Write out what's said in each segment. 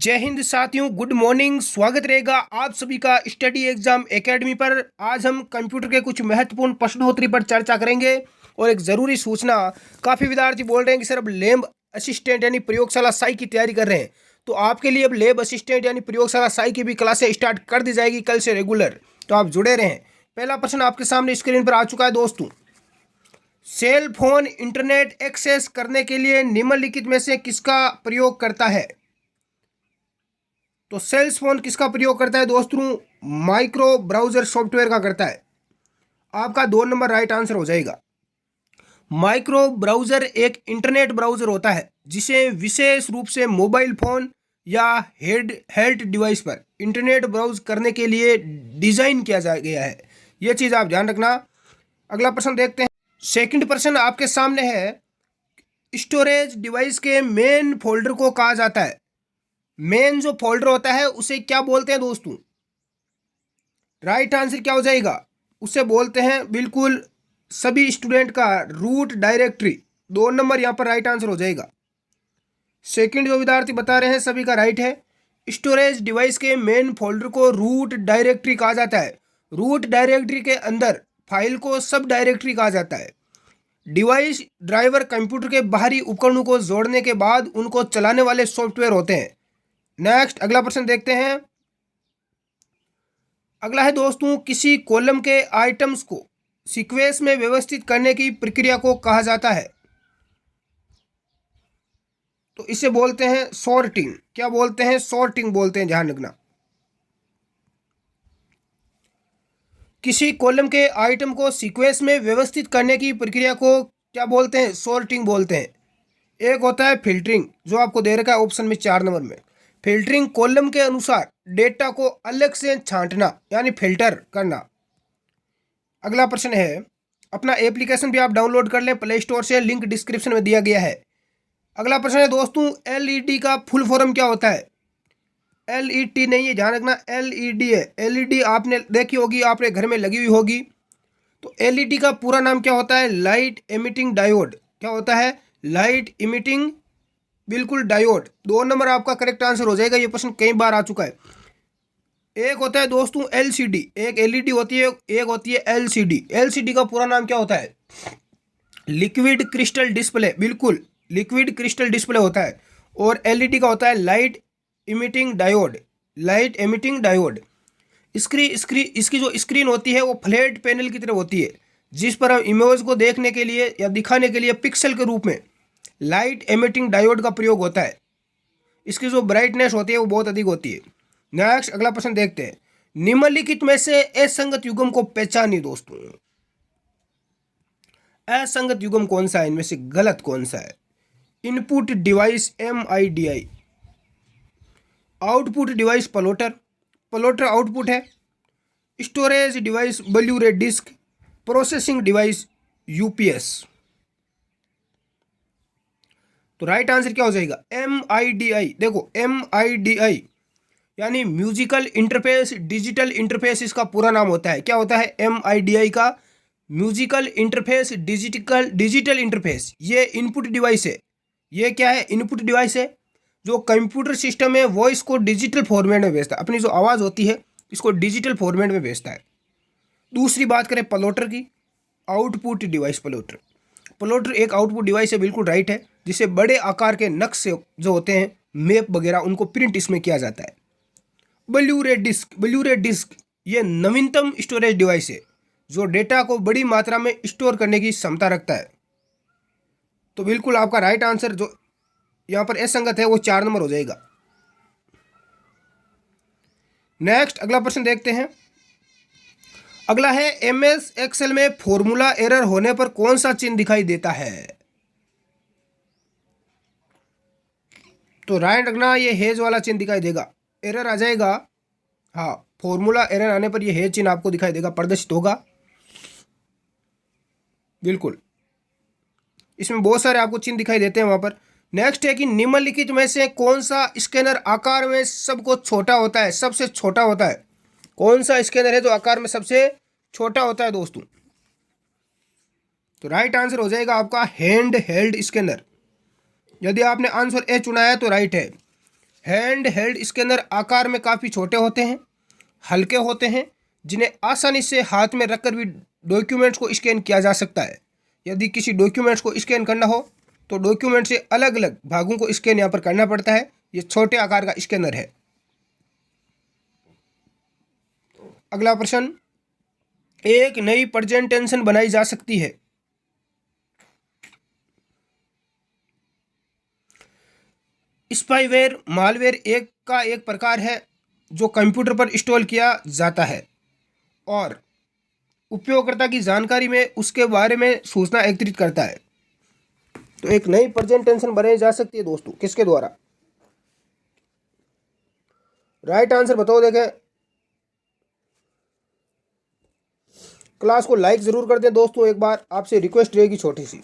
जय हिंद साथियों, good morning. स्वागत रहेगा आप सभी का स्टडी एग्जाम एकेडमी पर। आज हम कंप्यूटर के कुछ महत्वपूर्ण प्रश्नोत्तरी पर चर्चा करेंगे। और एक ज़रूरी सूचना, काफ़ी विद्यार्थी बोल रहे हैं कि सर अब लैब असिस्टेंट यानी प्रयोगशाला साई की तैयारी कर रहे हैं, तो आपके लिए अब लैब असिस्टेंट यानी प्रयोगशाला साई की भी क्लासें स्टार्ट कर दी जाएगी कल से रेगुलर, तो आप जुड़े रहें। पहला प्रश्न आपके सामने स्क्रीन पर आ चुका है दोस्तों। सेल फोन इंटरनेट एक्सेस करने के लिए निम्नलिखित में से किसका प्रयोग करता है? तो सेल्स फोन किसका प्रयोग करता है दोस्तों? माइक्रो ब्राउजर सॉफ्टवेयर का करता है। आपका 2 नंबर राइट आंसर हो जाएगा। माइक्रो ब्राउजर एक इंटरनेट ब्राउजर होता है जिसे विशेष रूप से मोबाइल फोन या हेल्थ डिवाइस पर इंटरनेट ब्राउज करने के लिए डिजाइन किया गया है। यह चीज आप ध्यान रखना। अगला प्रश्न देखते हैं। सेकंड प्रश्न आपके सामने है, स्टोरेज डिवाइस के मेन फोल्डर को कहा जाता है। मेन जो फोल्डर होता है उसे क्या बोलते हैं दोस्तों? राइट आंसर क्या हो जाएगा? उसे बोलते हैं बिल्कुल सभी स्टूडेंट का रूट डायरेक्टरी। 2 नंबर यहाँ पर राइट आंसर हो जाएगा। सेकंड जो विद्यार्थी बता रहे हैं सभी का राइट है। स्टोरेज डिवाइस के मेन फोल्डर को रूट डायरेक्टरी कहा जाता है। रूट डायरेक्टरी के अंदर फाइल को सब डायरेक्टरी कहा जाता है। डिवाइस ड्राइवर कंप्यूटर के बाहरी उपकरणों को जोड़ने के बाद उनको चलाने वाले सॉफ्टवेयर होते हैं। नेक्स्ट अगला प्रश्न देखते हैं। अगला है दोस्तों, किसी कॉलम के आइटम्स को सीक्वेंस में व्यवस्थित करने की प्रक्रिया को कहा जाता है। तो इसे बोलते हैं सॉर्टिंग। क्या बोलते हैं? सॉर्टिंग बोलते हैं, ध्यान रखना। किसी कॉलम के आइटम को सीक्वेंस में व्यवस्थित करने की प्रक्रिया को क्या बोलते हैं? सॉर्टिंग बोलते हैं। एक होता है फिल्टरिंग, जो आपको दे रखा है ऑप्शन में 4 नंबर में। फिल्टरिंग कॉलम के अनुसार डेटा को अलग से छांटना यानी फिल्टर करना। अगला प्रश्न है, अपना एप्लीकेशन भी आप डाउनलोड कर लें प्ले स्टोर से, लिंक डिस्क्रिप्शन में दिया गया है। अगला प्रश्न है दोस्तों, एलईडी का फुल फॉर्म क्या होता है? एलईडी नहीं है, ध्यान रखना, एलईडी है। एलईडी आपने देखी होगी, आपने घर में लगी हुई होगी। तो एलईडी का पूरा नाम क्या होता है? Light emitting diode. क्या होता है? लाइट इमिटिंग बिल्कुल डायोड। 2 नंबर आपका करेक्ट आंसर हो जाएगा। ये प्रश्न कई बार आ चुका है। एक होता है दोस्तों एलसीडी, एक एलईडी होती है, एक होती है एलसीडी। एलसीडी का पूरा नाम क्या होता है? Liquid crystal display. बिल्कुल, लिक्विड क्रिस्टल डिस्प्ले होता है। और एलईडी का होता है light emitting diode. Light emitting diode. इसकी जो स्क्रीन होती है वो फ्लैट पैनल की तरह होती है, जिस पर हम इमेज को देखने के लिए या दिखाने के लिए पिक्सल के रूप में लाइट एमिटिंग डायोड का प्रयोग होता है। इसकी जो ब्राइटनेस होती है वो बहुत अधिक होती है। नेक्स्ट अगला प्रश्न देखते हैं। निम्नलिखित में से असंगत युग्म को पहचानिए दोस्तों। असंगत युग्म कौन सा है? इनमें से गलत कौन सा है? Input device MIDI, output device plotter, plotter output है। Storage device blu ray disc, processing device UPS। तो राइट आंसर क्या हो जाएगा? MIDI। देखो MIDI यानी म्यूजिकल इंटरफेस डिजिटल इंटरफेस इसका पूरा नाम होता है। क्या होता है MIDI का? Musical interface digital interface. ये इनपुट डिवाइस है। ये क्या है? इनपुट डिवाइस है जो कंप्यूटर सिस्टम में वॉइस को डिजिटल फॉर्मेट में भेजता है। अपनी जो आवाज़ होती है इसको डिजिटल फॉर्मेट में भेजता है। दूसरी बात करें प्लोटर की, आउटपुट डिवाइस प्लोटर। प्लोटर एक आउटपुट डिवाइस है, बिल्कुल राइट है, जिसे बड़े आकार के नक्शे जो होते हैं, मैप वगैरह, उनको प्रिंट इसमें किया जाता है। ब्लू-रे डिस्क ये नवीनतम स्टोरेज डिवाइस है जो डेटा को बड़ी मात्रा में स्टोर करने की क्षमता रखता है। तो बिल्कुल आपका राइट आंसर जो यहाँ पर असंगत है वो 4 नंबर हो जाएगा। नेक्स्ट अगला प्रश्न देखते हैं। अगला है, MS एक्सेल में फॉर्मूला एरर होने पर कौन सा चिन्ह दिखाई देता है? तो राइट रखना, ये हेज वाला चिन्ह दिखाई देगा। एरर आ जाएगा, हाँ, फॉर्मूला एरर आने पर ये हेज चिन्ह आपको दिखाई देगा, प्रदर्शित होगा। बिल्कुल, इसमें बहुत सारे आपको चिन्ह दिखाई देते हैं वहां पर। नेक्स्ट है कि निम्नलिखित में से कौन सा स्कैनर आकार में सबको छोटा होता है? सबसे छोटा होता है। कौन सा स्कैनर है जो आकार में सबसे छोटा होता है दोस्तों? तो राइट आंसर हो जाएगा आपका हैंड हेल्ड स्कैनर। यदि आपने आंसर ए चुना है तो राइट है। हैंड हेल्ड स्कैनर आकार में काफ़ी छोटे होते हैं, हल्के होते हैं, जिन्हें आसानी से हाथ में रखकर भी डॉक्यूमेंट्स को स्कैन किया जा सकता है। यदि किसी डॉक्यूमेंट्स को स्कैन करना हो तो डॉक्यूमेंट से अलग अलग भागों को स्कैन यहाँ पर करना पड़ता है। ये छोटे आकार का स्कैनर है। अगला प्रश्न, एक नई प्रेजेंटेशन बनाई जा सकती है। स्पाईवेयर मालवेयर एक प्रकार है जो कंप्यूटर पर इंस्टॉल किया जाता है और उपयोगकर्ता की जानकारी में उसके बारे में सूचना एकत्रित करता है। तो एक नई प्रेजेंटेशन बनाई जा सकती है दोस्तों, किसके द्वारा? राइट आंसर बताओ देखें। क्लास को लाइक जरूर कर दें दोस्तों, एक बार आपसे रिक्वेस्ट रहेगी छोटी सी।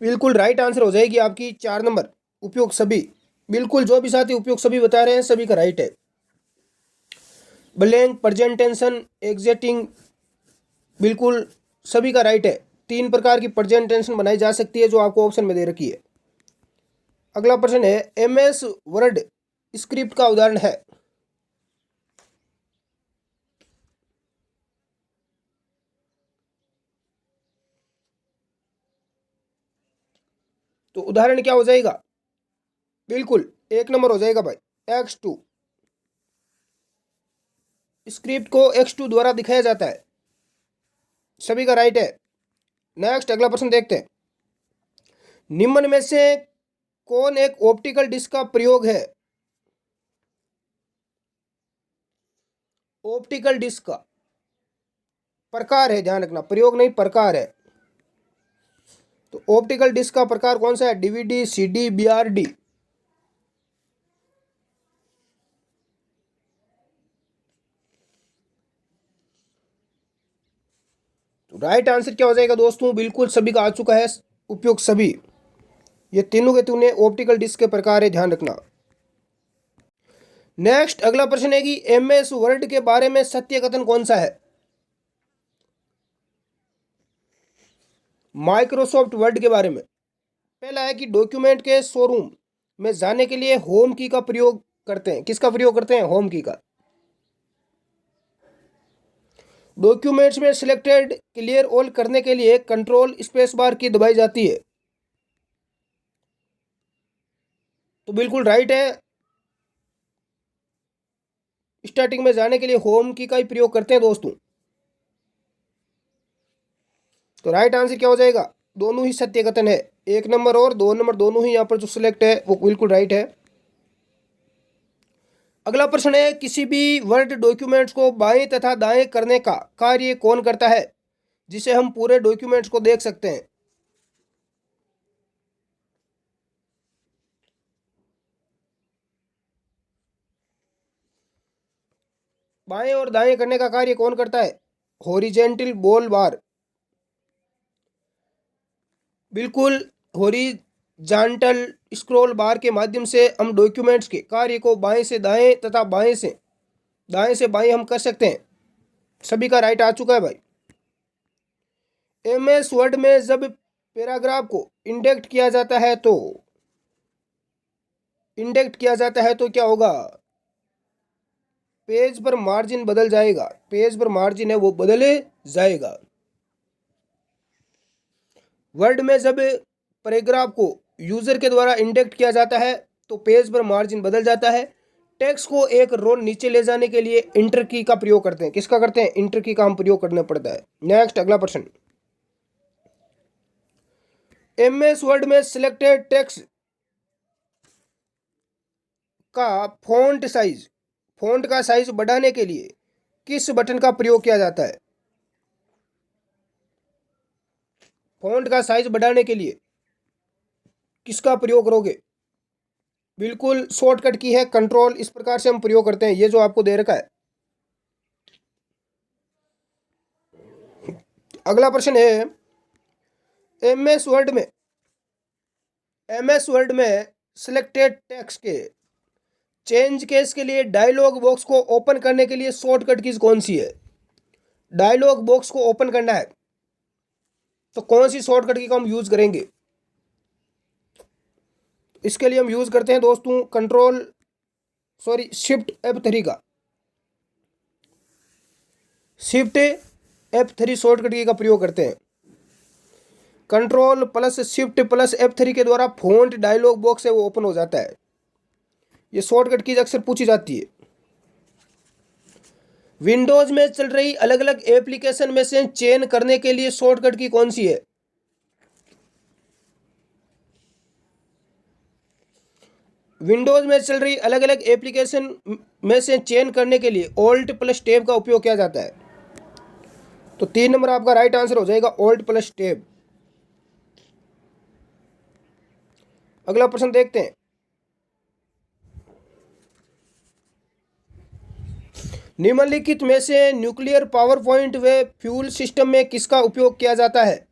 बिल्कुल राइट आंसर हो जाएगी आपकी 4 नंबर, उपयोग सभी। बिल्कुल जो भी साथी उपयोग सभी बता रहे हैं सभी का राइट है। ब्लैंक, प्रेजेंटेशन, एग्जिटिंग, बिल्कुल सभी का राइट है। 3 प्रकार की प्रेजेंटेशन बनाई जा सकती है जो आपको ऑप्शन में दे रखी है। अगला प्रश्न है, MS वर्ड स्क्रिप्ट का उदाहरण है। तो उदाहरण क्या हो जाएगा? बिल्कुल 1 नंबर हो जाएगा भाई, X2। स्क्रिप्ट को X2 द्वारा दिखाया जाता है, सभी का राइट है। नेक्स्ट अगला प्रश्न देखते हैं, निम्न में से कौन एक ऑप्टिकल डिस्क का प्रयोग है? ऑप्टिकल डिस्क का प्रकार है, ध्यान रखना, प्रयोग नहीं प्रकार है। तो ऑप्टिकल डिस्क का प्रकार कौन सा है? DVD, CD, BRD। तो राइट आंसर क्या हो जाएगा दोस्तों? बिल्कुल सभी का आ चुका है, उपयोग सभी। ये तीनों के तीनों ऑप्टिकल डिस्क के प्रकार है, ध्यान रखना। नेक्स्ट अगला प्रश्न है कि MS वर्ड के बारे में सत्य कथन कौन सा है? माइक्रोसॉफ्ट वर्ड के बारे में पहला है कि डॉक्यूमेंट के शोरूम में जाने के लिए होम की का प्रयोग करते हैं। किसका प्रयोग करते हैं? होम की का। डॉक्यूमेंट्स में सिलेक्टेड क्लियर ऑल करने के लिए कंट्रोल स्पेस बार की दबाई जाती है। तो बिल्कुल राइट है, स्टार्टिंग में जाने के लिए होम की का ही प्रयोग करते हैं दोस्तों। तो राइट आंसर क्या हो जाएगा? दोनों ही सत्य कथन है, 1 नंबर और 2 नंबर दोनों ही यहाँ पर जो सिलेक्ट है वो बिल्कुल राइट है। अगला प्रश्न है, किसी भी वर्ड डॉक्यूमेंट्स को बाएं तथा दाएं करने का कार्य कौन करता है जिसे हम पूरे डॉक्यूमेंट्स को देख सकते हैं? बाएं और दाएं करने का कार्य कौन करता है? हॉरिजेंटल बॉल बार। बिल्कुल हॉरिजॉन्टल स्क्रॉल बार के माध्यम से हम डॉक्यूमेंट्स के कार्य को बाएं से दाएं तथा दाएं से बाएं हम कर सकते हैं, सभी का राइट आ चुका है भाई। MS वर्ड में जब पैराग्राफ को इंडेक्ट किया जाता है तो क्या होगा? पेज पर मार्जिन बदल जाएगा, पेज पर मार्जिन है वो बदल जाएगा। वर्ड में जब पैराग्राफ को यूजर के द्वारा इंडेक्ट किया जाता है तो पेज पर मार्जिन बदल जाता है। टेक्स्ट को एक रो नीचे ले जाने के लिए इंटर की का प्रयोग करते हैं। किसका करते हैं? इंटर की का हम प्रयोग करना पड़ता है। नेक्स्ट अगला प्रश्न, MS वर्ड में सिलेक्टेड टेक्स्ट का फॉन्ट का साइज बढ़ाने के लिए किस बटन का प्रयोग किया जाता है? फॉन्ट का साइज बढ़ाने के लिए किसका प्रयोग करोगे? बिल्कुल शॉर्टकट की है कंट्रोल, इस प्रकार से हम प्रयोग करते हैं, ये जो आपको दे रखा है। अगला प्रश्न है, MS वर्ड में सिलेक्टेड टेक्स्ट के चेंज केस के लिए डायलॉग बॉक्स को ओपन करने के लिए शॉर्टकट कीज कौन सी है? डायलॉग बॉक्स को ओपन करना है तो कौन सी शॉर्टकट की को हम यूज करेंगे? इसके लिए हम यूज करते हैं दोस्तों शिफ्ट F3 का। शिफ्ट F3 शॉर्टकट की का प्रयोग करते हैं। Control plus shift plus F3 के द्वारा फॉन्ट डायलॉग बॉक्स है वो ओपन हो जाता है। ये शॉर्टकट की अक्सर पूछी जाती है। विंडोज में चल रही अलग अलग एप्लीकेशन में से चयन करने के लिए शॉर्टकट की कौन सी है? विंडोज में चल रही अलग अलग एप्लीकेशन में से चयन करने के लिए ऑल्ट प्लस टैब का उपयोग किया जाता है। तो 3 नंबर आपका राइट आंसर हो जाएगा, ऑल्ट प्लस टैब। अगला प्रश्न देखते हैं। निम्नलिखित में से न्यूक्लियर पावर पॉइंट व फ्यूल सिस्टम में किसका उपयोग किया जाता है?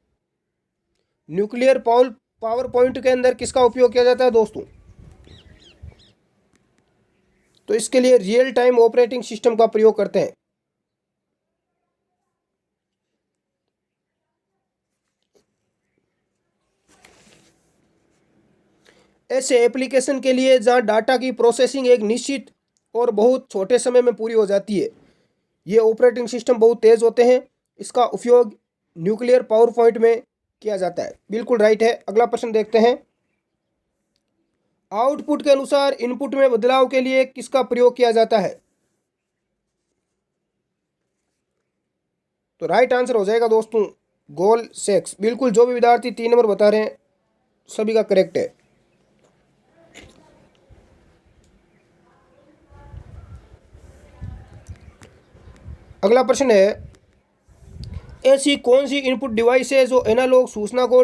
न्यूक्लियर पावर पॉइंट के अंदर किसका उपयोग किया जाता है दोस्तों? तो इसके लिए रियल टाइम ऑपरेटिंग सिस्टम का प्रयोग करते हैं। ऐसे एप्लीकेशन के लिए जहां डाटा की प्रोसेसिंग एक निश्चित और बहुत छोटे समय में पूरी हो जाती है, ये ऑपरेटिंग सिस्टम बहुत तेज होते हैं। इसका उपयोग न्यूक्लियर पावर पॉइंट में किया जाता है। बिल्कुल राइट है। अगला प्रश्न देखते हैं। आउटपुट के अनुसार इनपुट में बदलाव के लिए किसका प्रयोग किया जाता है? तो राइट आंसर हो जाएगा दोस्तों, गोल सेक्स। बिल्कुल, जो भी विद्यार्थी 3 नंबर बता रहे हैं सभी का करेक्ट है। अगला प्रश्न है, ऐसी कौन सी इनपुट डिवाइस है जो एनालॉग सूचना को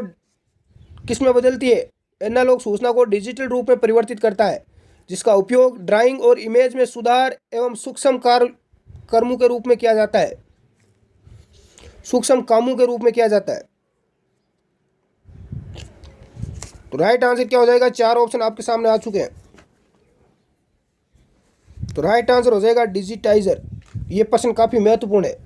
किस में बदलती है? एनालॉग सूचना को डिजिटल रूप में परिवर्तित करता है, जिसका उपयोग ड्राइंग और इमेज में सुधार एवं सूक्ष्म कर्मों के रूप में किया जाता है। सूक्ष्म कामों के रूप में किया जाता है। तो राइट आंसर क्या हो जाएगा? 4 ऑप्शन आपके सामने आ चुके हैं। तो राइट आंसर हो जाएगा डिजिटाइजर। ये प्रश्न काफी महत्वपूर्ण है।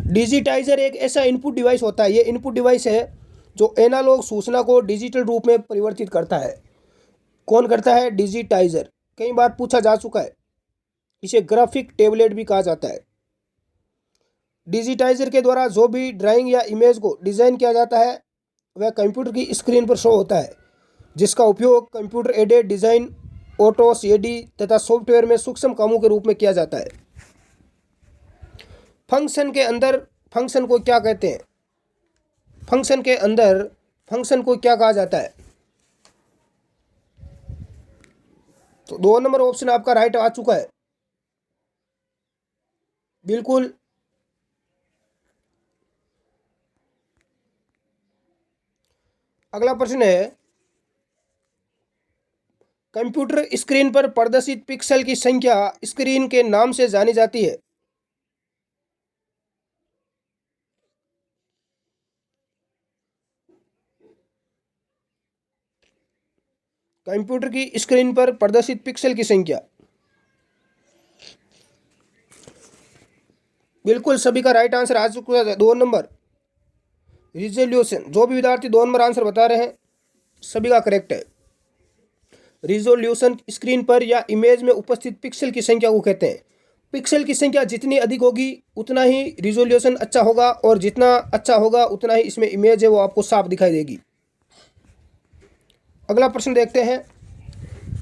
डिजिटाइजर एक ऐसा इनपुट डिवाइस होता है, ये इनपुट डिवाइस है जो एनालॉग सूचना को डिजिटल रूप में परिवर्तित करता है। कौन करता है? डिजिटाइजर। कई बार पूछा जा चुका है। इसे ग्राफिक टैबलेट भी कहा जाता है। डिजिटाइजर के द्वारा जो भी ड्राइंग या इमेज को डिजाइन किया जाता है वह कंप्यूटर की स्क्रीन पर शो होता है, जिसका उपयोग computer aided design, auto CAD तथा सॉफ्टवेयर में सूक्ष्म कामों के रूप में किया जाता है। फंक्शन के अंदर फंक्शन को क्या कहते हैं? फंक्शन के अंदर फंक्शन को क्या कहा जाता है? तो 2 नंबर ऑप्शन आपका राइट आ चुका है। बिल्कुल। अगला प्रश्न है, कंप्यूटर स्क्रीन पर प्रदर्शित पिक्सल की संख्या स्क्रीन के नाम से जानी जाती है। कंप्यूटर की स्क्रीन पर प्रदर्शित पिक्सल की संख्या। बिल्कुल, सभी का राइट आंसर आ चुका है। 2 नंबर रिजोल्यूशन। जो भी विद्यार्थी 2 नंबर आंसर बता रहे हैं सभी का करेक्ट है। रिजोल्यूशन स्क्रीन पर या इमेज में उपस्थित पिक्सल की संख्या को कहते हैं। पिक्सल की संख्या जितनी अधिक होगी उतना ही रिजोल्यूशन अच्छा होगा, और जितना अच्छा होगा उतना ही इसमें इमेज है वो आपको साफ दिखाई देगी। अगला प्रश्न देखते हैं।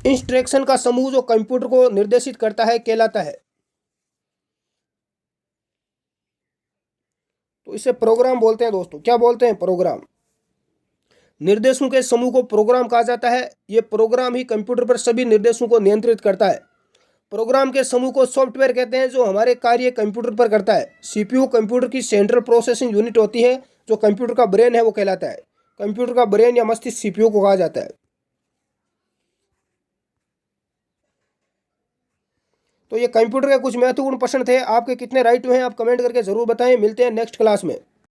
इंस्ट्रक्शन का समूह जो कंप्यूटर को निर्देशित करता है कहलाता है। तो इसे प्रोग्राम बोलते हैं दोस्तों। क्या बोलते हैं? प्रोग्राम। निर्देशों के समूह को प्रोग्राम कहा जाता है। यह प्रोग्राम ही कंप्यूटर पर सभी निर्देशों को नियंत्रित करता है। प्रोग्राम के समूह को सॉफ्टवेयर कहते हैं, जो हमारे कार्य कंप्यूटर पर करता है। सीपीयू कंप्यूटर की सेंट्रल प्रोसेसिंग यूनिट होती है, जो कंप्यूटर का ब्रेन है वो कहलाता है। कंप्यूटर का ब्रेन या मस्तिष्क सीपीयू को कहा जाता है। तो ये कंप्यूटर के कुछ महत्वपूर्ण प्रश्न थे। आपके कितने राइट हुए हैं आप कमेंट करके जरूर बताएं। मिलते हैं नेक्स्ट क्लास में।